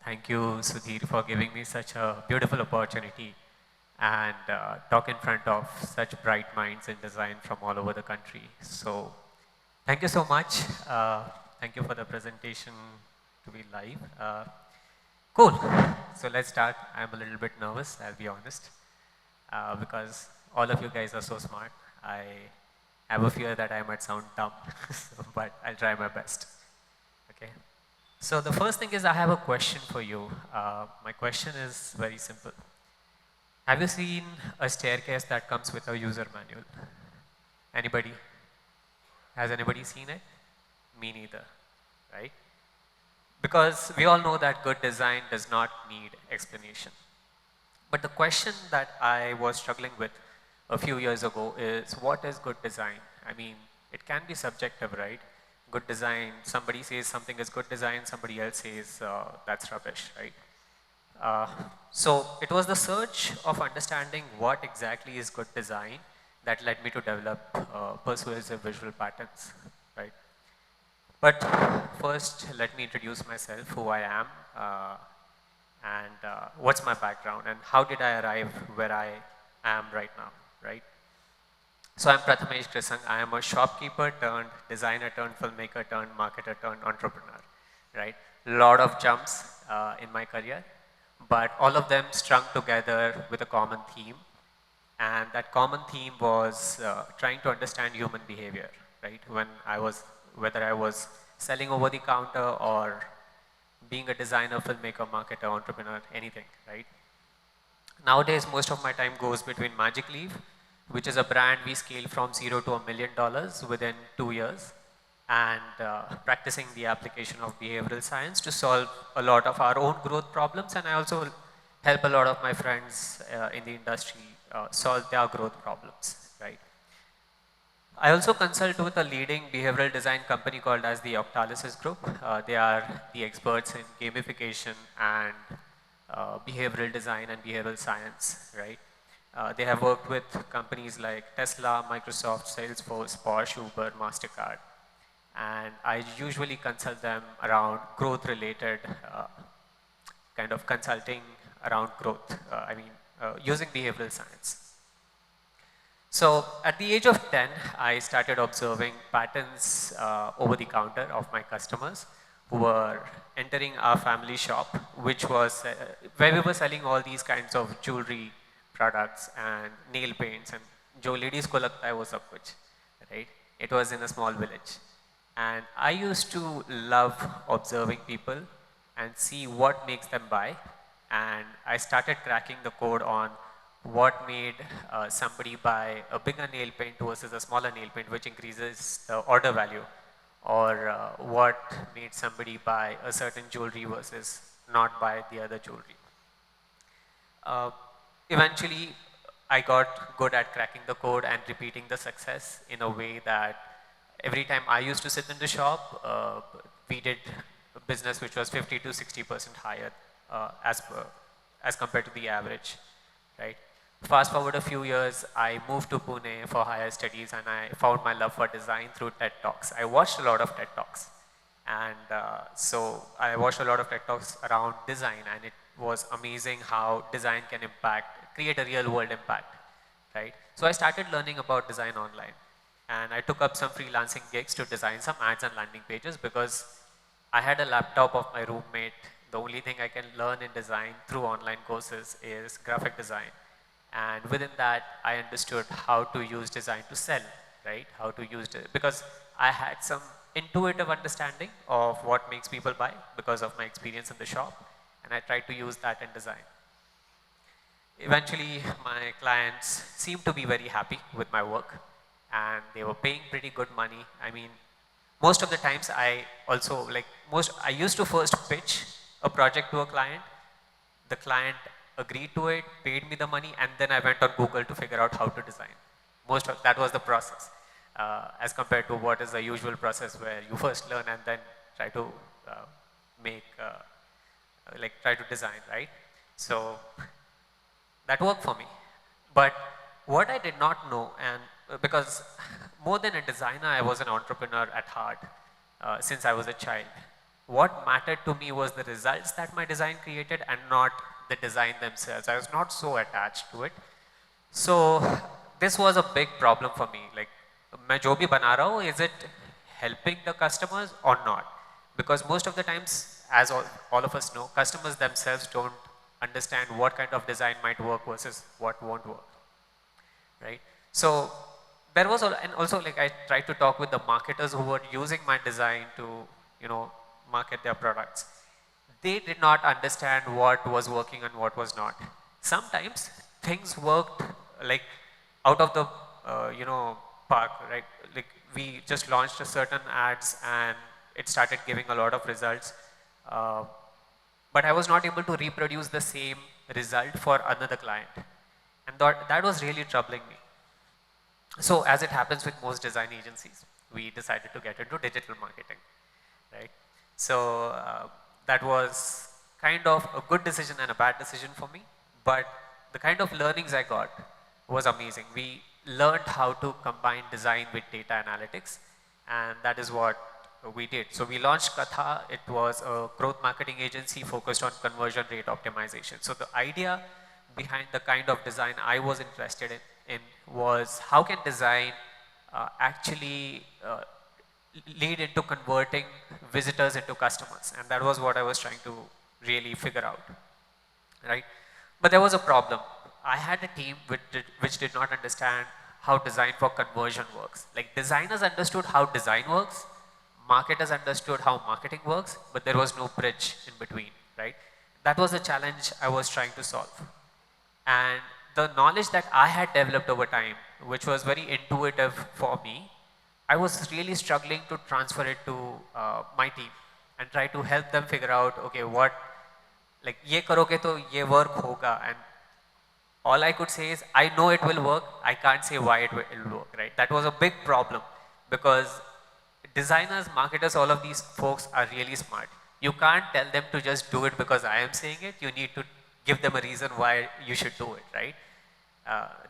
Thank you, Sudhir, for giving me such a beautiful opportunity and talk in front of such bright minds in design from all over the country. So, thank you so much. Thank you for the presentation to be live. Cool. So, let's start. I'm a little bit nervous, I'll be honest, because all of you guys are so smart. I have a fear that I might sound dumb, but I'll try my best. Okay. So the first thing is I have a question for you. My question is very simple. Have you seen a staircase that comes with a user manual? Anybody? Has anybody seen it? Me neither, right? Because we all know that good design does not need explanation. But the question that I was struggling with a few years ago is, what is good design? I mean, it can be subjective, right? Good design, somebody says something is good design, somebody else says that's rubbish, right? So it was the search of understanding what exactly is good design that led me to develop persuasive visual patterns, right? But first, let me introduce myself, who I am, and what's my background, and how did I arrive where I am right now, right? So I'm Prathamesh Krisang. I am a shopkeeper turned designer turned filmmaker turned marketer turned entrepreneur, right? Lot of jumps in my career, but all of them strung together with a common theme. And that common theme was trying to understand human behavior, right? Whether I was selling over the counter or being a designer, filmmaker, marketer, entrepreneur, anything, right? Nowadays, most of my time goes between Magicleaf, which is a brand we scaled from $0 to $1 million within 2 years, and practicing the application of behavioral science to solve a lot of our own growth problems. And I also help a lot of my friends in the industry solve their growth problems, right? I also consult with a leading behavioral design company called as the Octalysis Group. They are the experts in gamification and behavioral design and behavioral science, right? They have worked with companies like Tesla, Microsoft, Salesforce, Porsche, Uber, MasterCard. And I usually consult them around growth-related kind of consulting around growth, using behavioral science. So at the age of 10, I started observing patterns over the counter of my customers who were entering our family shop, which was where we were selling all these kinds of jewelry products and nail paints, and jo ladies ko lagta hai wo sab kuch, right? It was in a small village. And I used to love observing people and see what makes them buy. And I started cracking the code on what made somebody buy a bigger nail paint versus a smaller nail paint, which increases the order value, or what made somebody buy a certain jewelry versus not buy the other jewelry. Eventually, I got good at cracking the code and repeating the success in a way that every time I used to sit in the shop, we did a business which was 50 to 60% higher as compared to the average, right? Fast forward a few years, I moved to Pune for higher studies, and I found my love for design through TED Talks. I watched a lot of TED Talks, and so I watched a lot of TED Talks around design, and it was amazing how design can create a real world impact, right? So I started learning about design online, and I took up some freelancing gigs to design some ads and landing pages because I had a laptop of my roommate. The only thing I can learn in design through online courses is graphic design. And within that, I understood how to use design to sell, right? How to use it, because I had some intuitive understanding of what makes people buy because of my experience in the shop, and I tried to use that in design. Eventually, my clients seemed to be very happy with my work, and they were paying pretty good money. I mean, most of the times I used to first pitch a project to a client. The client agreed to it, paid me the money, and then I went on Google to figure out how to design. That was the process, as compared to what is the usual process where you first learn and then try to try to design, right? So that worked for me. But what I did not know, and because more than a designer, I was an entrepreneur at heart since I was a child. what mattered to me was the results that my design created and not the design themselves. I was not so attached to it. So this was a big problem for me. Like, मैं जो भी बना रहा हूँ, is it helping the customers or not? Because most of the times, as all of us know, customers themselves don't understand what kind of design might work versus what won't work, right? So there was, and also like I tried to talk with the marketers who were using my design to, you know, market their products. They did not understand what was working and what was not. Sometimes things worked like out of the, you know, park, right? Like we just launched a certain ads and it started giving a lot of results. But I was not able to reproduce the same result for another client. And that was really troubling me. So as it happens with most design agencies, we decided to get into digital marketing, right? So that was kind of a good decision and a bad decision for me, but the kind of learnings I got was amazing. We learned how to combine design with data analytics, and that is what we did. So we launched Qathaa. It was a growth marketing agency focused on conversion rate optimization. So the idea behind the kind of design I was interested in was how can design actually lead into converting visitors into customers, and that was what I was trying to really figure out, right? But there was a problem. I had a team which did not understand how design for conversion works. Like designers understood how design works, marketers understood how marketing works, but there was no bridge in between, right? That was the challenge I was trying to solve. And the knowledge that I had developed over time, which was very intuitive for me, I was really struggling to transfer it to my team and try to help them figure out, okay, what, like, ye karoge to ye work hoga, and all I could say is, I know it will work, I can't say why it will work, right? That was a big problem because designers, marketers, all of these folks are really smart. You can't tell them to just do it because I am saying it, you need to give them a reason why you should do it, right?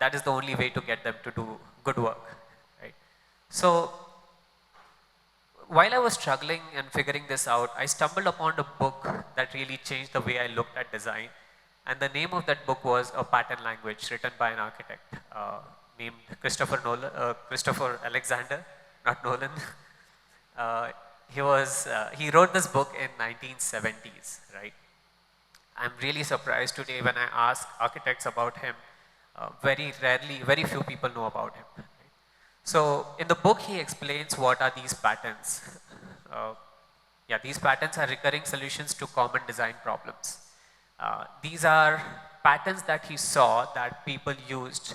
That is the only way to get them to do good work, right? So while I was struggling and figuring this out, I stumbled upon a book that really changed the way I looked at design. And the name of that book was A Pattern Language, written by an architect named Christopher Alexander, not Nolan. He wrote this book in 1970s, right? I'm really surprised today when I ask architects about him. Very few people know about him. Right? So in the book, he explains what are these patterns. These patterns are recurring solutions to common design problems. These are patterns that he saw that people used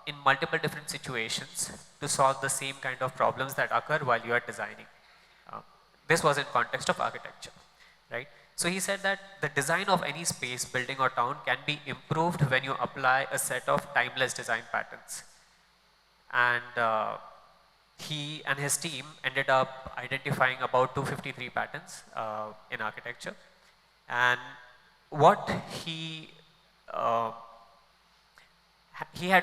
in multiple different situations to solve the same kind of problems that occur while you are designing. This was in context of architecture, right? So he said that the design of any space, building or town can be improved when you apply a set of timeless design patterns. And he and his team ended up identifying about 253 patterns in architecture. And what he had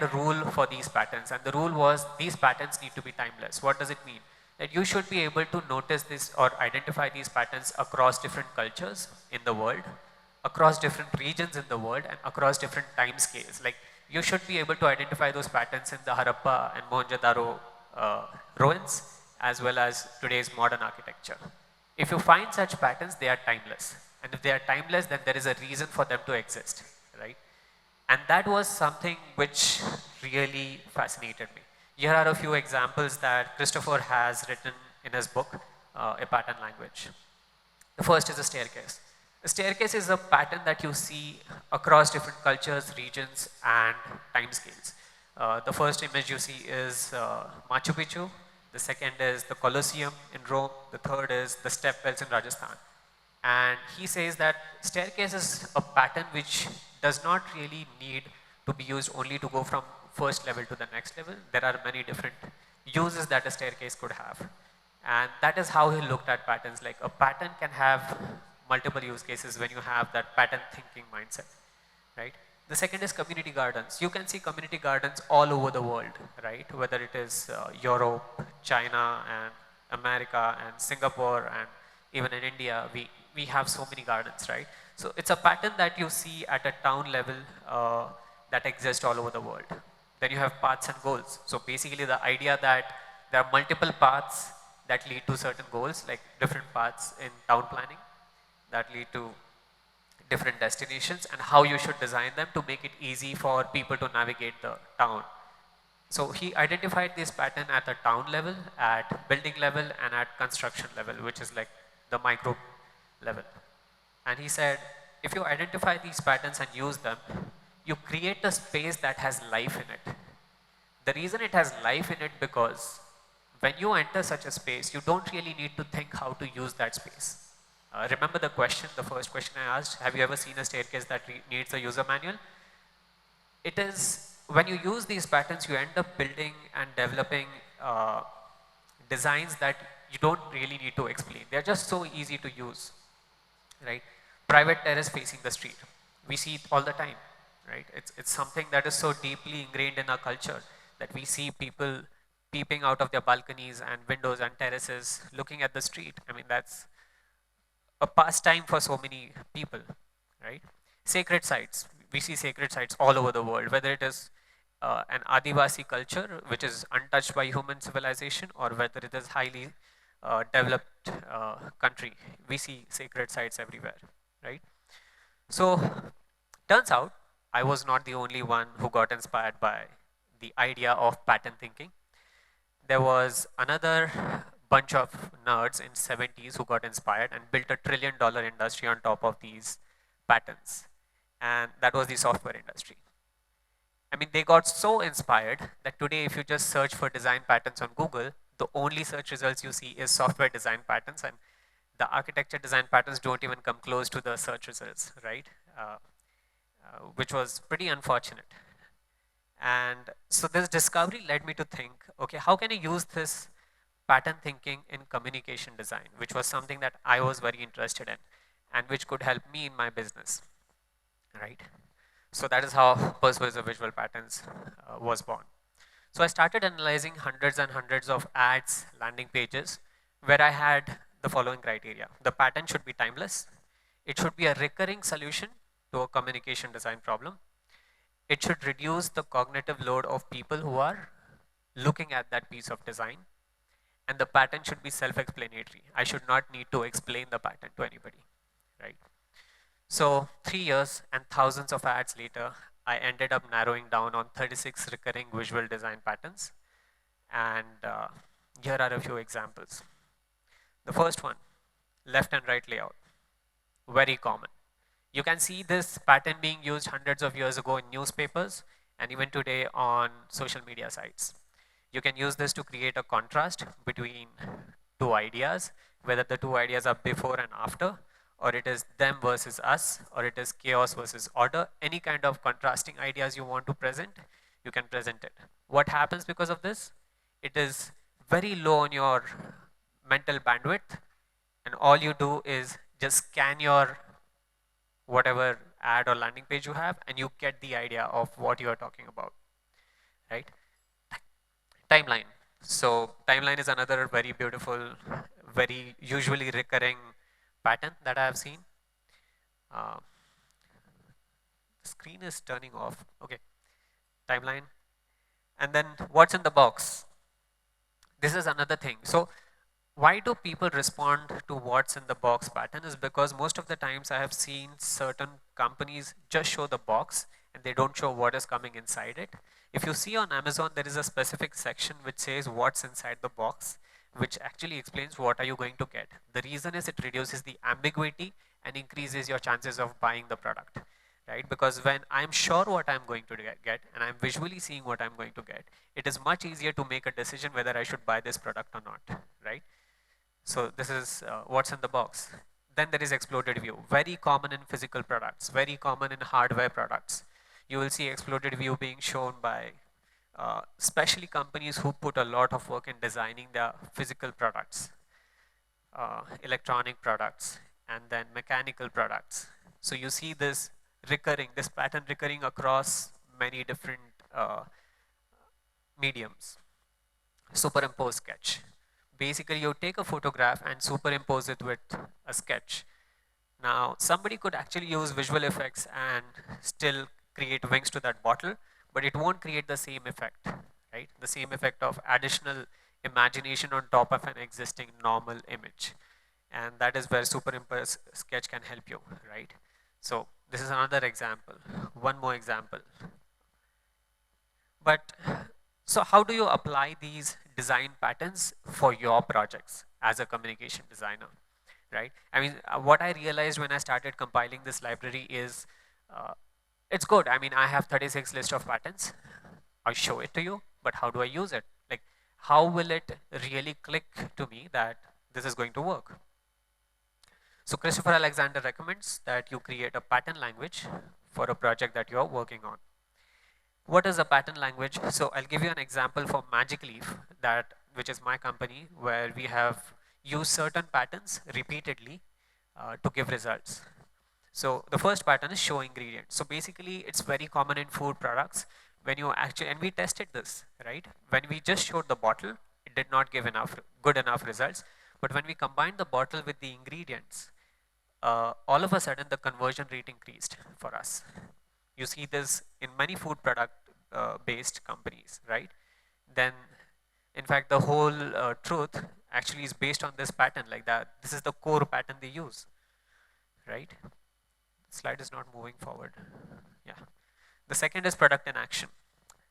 a rule for these patterns, and the rule was these patterns need to be timeless. What does it mean? That you should be able to notice this or identify these patterns across different cultures in the world, across different regions in the world, and across different time scales. Like you should be able to identify those patterns in the Harappa and Mohenjo-daro ruins, as well as today's modern architecture. If you find such patterns, they are timeless. And if they are timeless, then there is a reason for them to exist, right? And that was something which really fascinated me. Here are a few examples that Christopher has written in his book, A Pattern Language. The first is a staircase. A staircase is a pattern that you see across different cultures, regions, and time scales. The first image you see is Machu Picchu. The second is the Colosseum in Rome. The third is the step wells in Rajasthan. And he says that staircase is a pattern which does not really need to be used only to go from first level to the next level. There are many different uses that a staircase could have. And that is how he looked at patterns. Like a pattern can have multiple use cases when you have that pattern thinking mindset, right? The second is community gardens. You can see community gardens all over the world, right? Whether it is Europe, China, and America, and Singapore, and Even in India, we have so many gardens, right? So it's a pattern that you see at a town level that exists all over the world. Then you have paths and goals. So basically the idea that there are multiple paths that lead to certain goals, like different paths in town planning that lead to different destinations, and how you should design them to make it easy for people to navigate the town. So he identified this pattern at the town level, at building level, and at construction level, which is like the micro level. And he said, if you identify these patterns and use them, you create a space that has life in it. The reason it has life in it because when you enter such a space, you don't really need to think how to use that space. Remember the question, the first question I asked, have you ever seen a staircase that needs a user manual? It is, when you use these patterns, you end up building and developing designs that you don't really need to explain. They're just so easy to use, right? Private terrace facing the street. We see it all the time, right? It's something that is so deeply ingrained in our culture that we see people peeping out of their balconies and windows and terraces looking at the street. I mean, that's a pastime for so many people, right? Sacred sites. We see sacred sites all over the world, whether it is an Adivasi culture, which is untouched by human civilization, or whether it is highly developed country. We see sacred sites everywhere, right? So, turns out I was not the only one who got inspired by the idea of pattern thinking. There was another bunch of nerds in 70s who got inspired and built $1 trillion industry on top of these patterns. And that was the software industry. I mean, they got so inspired that today if you just search for design patterns on Google, the only search results you see is software design patterns, and the architecture design patterns don't even come close to the search results, right? Which was pretty unfortunate. And so this discovery led me to think, okay, how can I use this pattern thinking in communication design, which was something that I was very interested in and which could help me in my business, right? So that is how Persuasive Visual Patterns was born. So I started analyzing hundreds and hundreds of ads, landing pages, where I had the following criteria. The pattern should be timeless. It should be a recurring solution to a communication design problem. It should reduce the cognitive load of people who are looking at that piece of design. And the pattern should be self-explanatory. I should not need to explain the pattern to anybody, right? So 3 years and thousands of ads later, I ended up narrowing down on 36 recurring visual design patterns. And here are a few examples. The first one, left and right layout, very common. You can see this pattern being used hundreds of years ago in newspapers and even today on social media sites. You can use this to create a contrast between two ideas, whether the two ideas are before and after, or it is them versus us, or it is chaos versus order. Any kind of contrasting ideas you want to present, you can present it. What happens because of this? It is very low on your mental bandwidth, and all you do is just scan your whatever ad or landing page you have, and you get the idea of what you are talking about, right? Timeline. So timeline is another very beautiful, very usually recurring pattern that I have seen. The screen is turning off. Okay, timeline. And then what's in the box? This is another thing. So why do people respond to what's in the box pattern is because most of the times I have seen certain companies just show the box and they don't show what is coming inside it. If you see on Amazon, there is a specific section which says what's inside the box, which actually explains what are you going to get. The reason is it reduces the ambiguity and increases your chances of buying the product, right? Because when I'm sure what I'm going to get and I'm visually seeing what I'm going to get, it is much easier to make a decision whether I should buy this product or not, right? So this is what's in the box. Then there is exploded view, very common in physical products, very common in hardware products. You will see exploded view being shown by especially companies who put a lot of work in designing their physical products, electronic products, and then mechanical products. So you see this recurring, this pattern recurring across many different mediums. Superimpose sketch, Basically, you take a photograph and superimpose it with a sketch. Now, somebody could actually use visual effects and still create wings to that bottle, but it won't create the same effect, right? The same effect of additional imagination on top of an existing normal image. And that is where superimpose sketch can help you, right? So this is another example. One more example. But so how do you apply these design patterns for your projects as a communication designer, right? I mean, what I realized when I started compiling this library is it's good. I mean, I have 36 list of patterns. I show it to you, but how do I use it? Like, how will it really click to me that this is going to work? So Christopher Alexander recommends that you create a pattern language for a project that you're working on. What is a pattern language? So I'll give you an example for Magicleaf, which is my company, where we have used certain patterns repeatedly to give results. So the first pattern is show ingredients. So basically, it's very common in food products when you actually, and we tested this, right? When we just showed the bottle, it did not give good enough results. But when we combined the bottle with the ingredients, all of a sudden the conversion rate increased for us. You see this in many food product based companies, right? Then, in fact, the whole truth actually is based on this pattern, like that. This is the core pattern they use, right? Slide is not moving forward. Yeah. The second is product in action.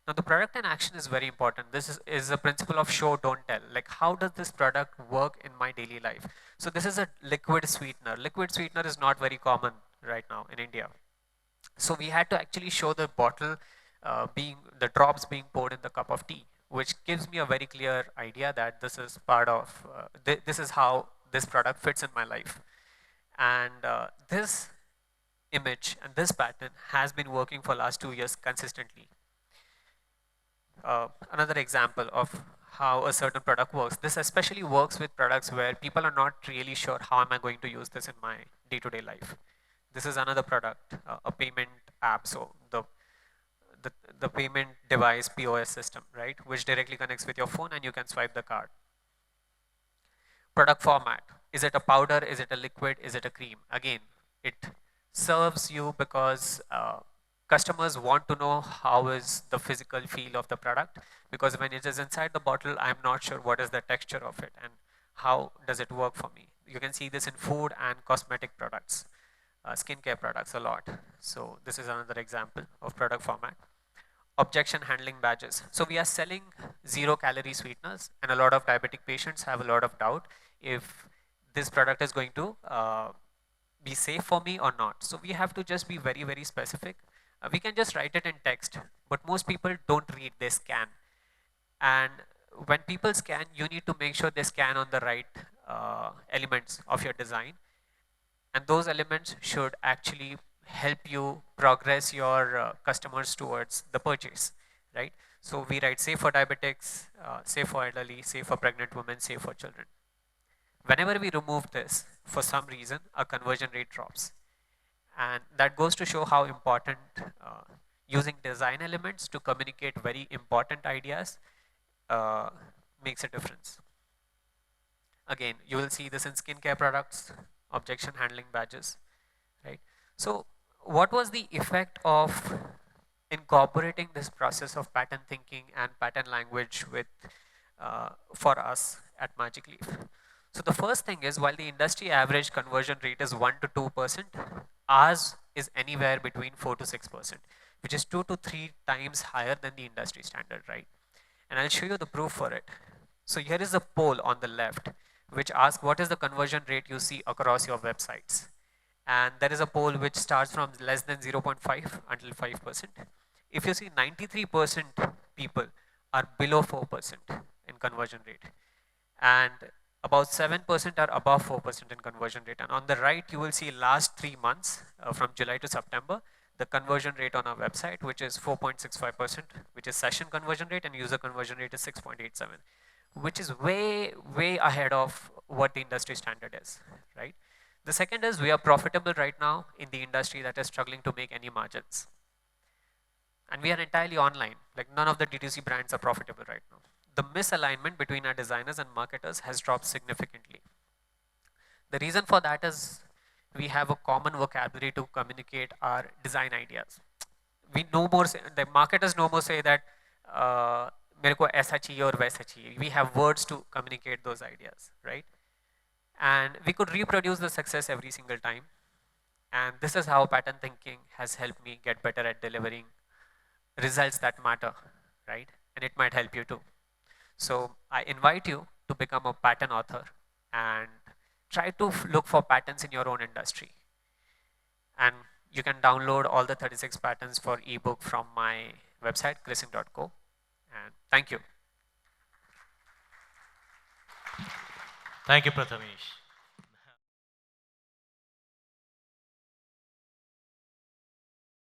Now, the product in action is very important. This is a principle of show, don't tell. Like, how does this product work in my daily life? So this is a liquid sweetener. Liquid sweetener is not very common right now in India. So we had to actually show the bottle the drops being poured in the cup of tea, which gives me a very clear idea that this is part of, this is how this product fits in my life. And this image and this pattern has been working for last 2 years consistently. Another example of how a certain product works. This especially works with products where people are not really sure how am I going to use this in my day-to-day life. This is another product, a payment app. So the payment device POS system, right, which directly connects with your phone and you can swipe the card. Product format. Is it a powder? Is it a liquid? Is it a cream? Again, it serves you because customers want to know how is the physical feel of the product, because when it is inside the bottle, I'm not sure what is the texture of it and how does it work for me. You can see this in food and cosmetic products, skincare products a lot. So this is another example of product format. Objection handling badges. So we are selling 0-calorie sweeteners, and a lot of diabetic patients have a lot of doubt if this product is going to be safe for me or not. So we have to just be very, very specific. We can just write it in text, but most people don't read, they scan. And when people scan, you need to make sure they scan on the right elements of your design. And those elements should actually help you progress your customers towards the purchase, right? So we write safe for diabetics, safe for elderly, safe for pregnant women, safe for children. Whenever we remove this, for some reason, our conversion rate drops. And that goes to show how important using design elements to communicate very important ideas makes a difference. Again, you will see this in skincare products, objection handling badges, right? So what was the effect of incorporating this process of pattern thinking and pattern language with for us at Magicleaf? So the first thing is, while the industry average conversion rate is 1 to 2%, ours is anywhere between 4 to 6%, which is 2 to 3 times higher than the industry standard, right? And I'll show you the proof for it. So here is a poll on the left, which asks what is the conversion rate you see across your websites. And there is a poll which starts from less than 0.5 until 5%. If you see, 93% people are below 4% in conversion rate. And about 7% are above 4% in conversion rate. And on the right, you will see last 3 months, from July to September, the conversion rate on our website, which is 4.65%, which is session conversion rate, and user conversion rate is 6.87, which is way, way ahead of what the industry standard is, right? The second is we are profitable right now in the industry that is struggling to make any margins. And we are entirely online. Like, none of the D2C brands are profitable right now. the misalignment between our designers and marketers has dropped significantly. The reason for that is we have a common vocabulary to communicate our design ideas. We no more say, the marketers no more say that मेरे को ऐसा चाहिए और वैसा चाहिए. We have words to communicate those ideas, right? And we could reproduce the success every single time. And this is how pattern thinking has helped me get better at delivering results that matter, right? And it might help you too. So I invite you to become a pattern author and try to look for patterns in your own industry. And you can download all the 36 patterns for ebook from my website, krisang.co. And thank you. Thank you, Prathamesh.